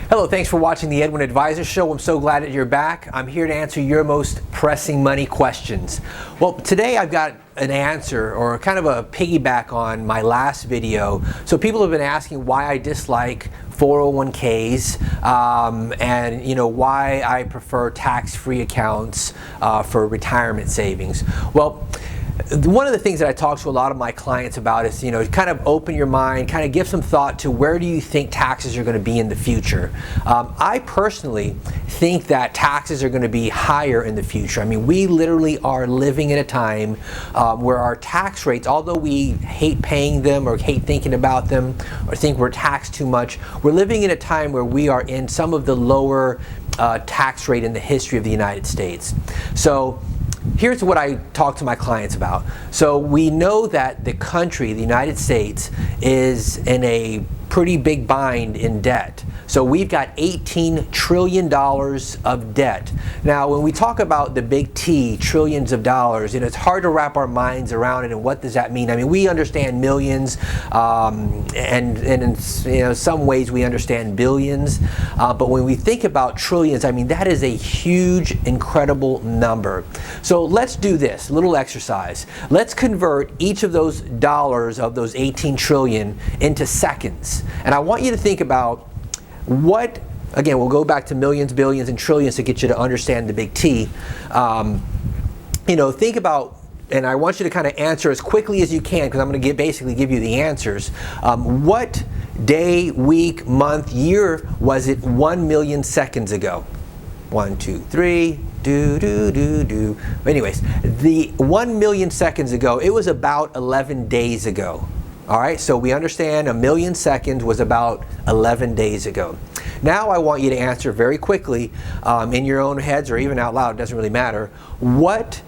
Hello, thanks for watching the EdwinAdvisor show. I'm so glad that you're back. I'm here to answer your most pressing money questions. Well, today I've got an answer or kind of a piggyback on my last video. So people have been asking why I dislike 401ks and why I prefer tax-free accounts for retirement savings. Well, one of the things that I talk to a lot of my clients about is, kind of open your mind, kind of give some thought to where do you think taxes are going to be in the future. I personally think that taxes are going to be higher in the future. I mean, we literally are living in a time where our tax rates, although we hate paying them or hate thinking about them or think we're taxed too much, we're living in a time where we are in some of the lower tax rate in the history of the United States. So here's what I talk to my clients about. So we know that the country, the United States, is in a pretty big bind in debt. So we've got $18 trillion of debt. Now, when we talk about the big T, trillions of dollars, it's hard to wrap our minds around it, and what does that mean? I mean, we understand millions, and in some ways we understand billions, but when we think about trillions, I mean, that is a huge, incredible number. So let's do this little exercise. Let's convert each of those dollars of those 18 trillion into seconds. And I want you to think about what, again, we'll go back to millions, billions, and trillions to get you to understand the big T. Think about, and I want you to kind of answer as quickly as you can, because I'm going to basically give you the answers. What day, week, month, year was it 1 million seconds ago? 1, 2, 3, do. Anyways, the 1 million seconds ago, it was about 11 days ago. All right, so we understand 1 million seconds was about 11 days ago. Now I want you to answer very quickly in your own heads or even out loud, it doesn't really matter. What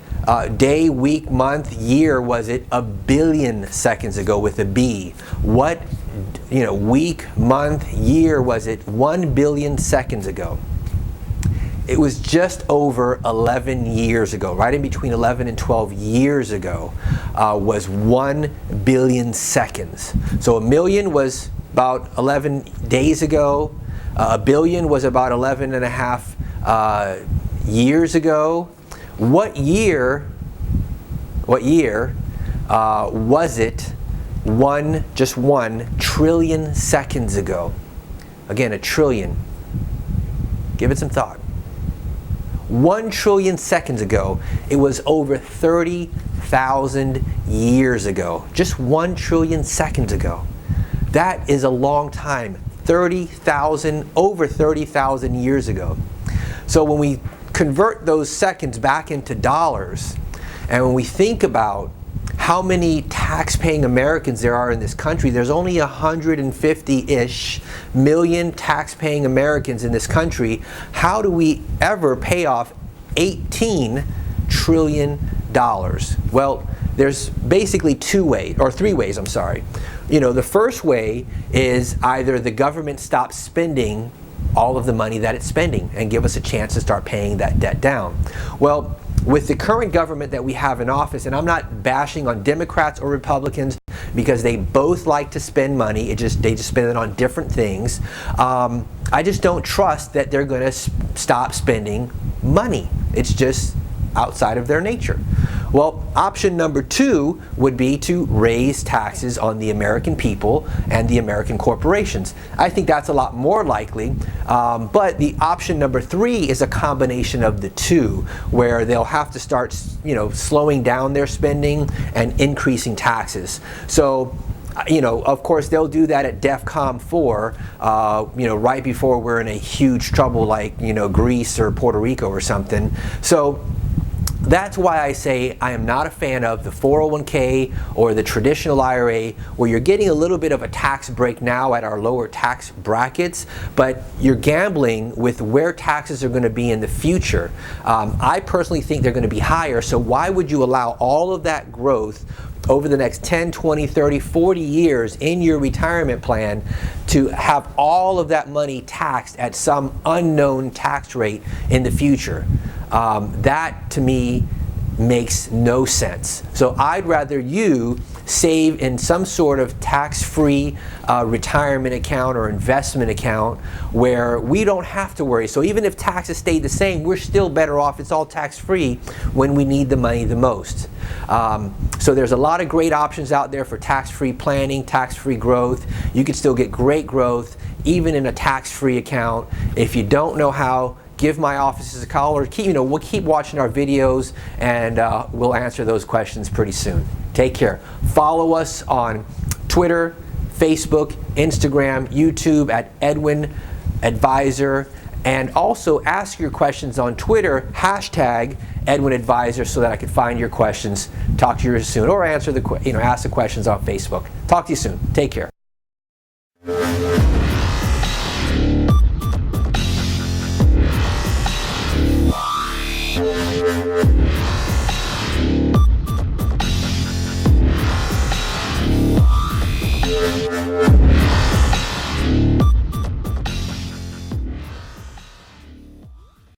day, week, month, year was it 1 billion seconds ago with a B? What week, month, year was it 1 billion seconds ago? It was just over 11 years ago, right in between 11 and 12 years ago, was 1 billion seconds. So 1 million was about 11 days ago. 1 billion was about 11 and a half years ago. What year was it just 1 trillion seconds ago? Again, a trillion. Give it some thought. 1 trillion seconds ago, it was over 30,000 years ago. Just 1 trillion seconds ago. That is a long time. Over 30,000 years ago. So when we convert those seconds back into dollars, and when we think about how many tax-paying Americans there are in this country, there's only 150-ish million tax-paying Americans in this country. How do we ever pay off $18 trillion? Well, there's basically three ways, I'm sorry. The first way is either the government stops spending all of the money that it's spending and give us a chance to start paying that debt down. Well, with the current government that we have in office, and I'm not bashing on Democrats or Republicans because they both like to spend money, they just spend it on different things. I just don't trust that they're going to stop spending money. It's just outside of their nature. Well, option number 2 would be to raise taxes on the American people and the American corporations. I think that's a lot more likely, but the option number 3 is a combination of the two, where they'll have to start, slowing down their spending and increasing taxes. So, of course, they'll do that at DEFCON 4, right before we're in a huge trouble like, Greece or Puerto Rico or something. So that's why I say I am not a fan of the 401k or the traditional IRA, where you're getting a little bit of a tax break now at our lower tax brackets, but you're gambling with where taxes are going to be in the future. I personally think they're going to be higher, so why would you allow all of that growth over the next 10, 20, 30, 40 years in your retirement plan to have all of that money taxed at some unknown tax rate in the future? That, to me, makes no sense. So I'd rather you save in some sort of tax-free retirement account or investment account where we don't have to worry. So even if taxes stayed the same, we're still better off. It's all tax-free when we need the money the most. So there's a lot of great options out there for tax-free planning, tax-free growth. You can still get great growth even in a tax-free account. If you don't know how, give my offices a call, or we'll keep watching our videos, and we'll answer those questions pretty soon. Take care. Follow us on Twitter, Facebook, Instagram, YouTube at EdwinAdvisor, and also ask your questions on Twitter, hashtag EdwinAdvisor, so that I can find your questions, talk to you soon, or answer ask the questions on Facebook. Talk to you soon. Take care.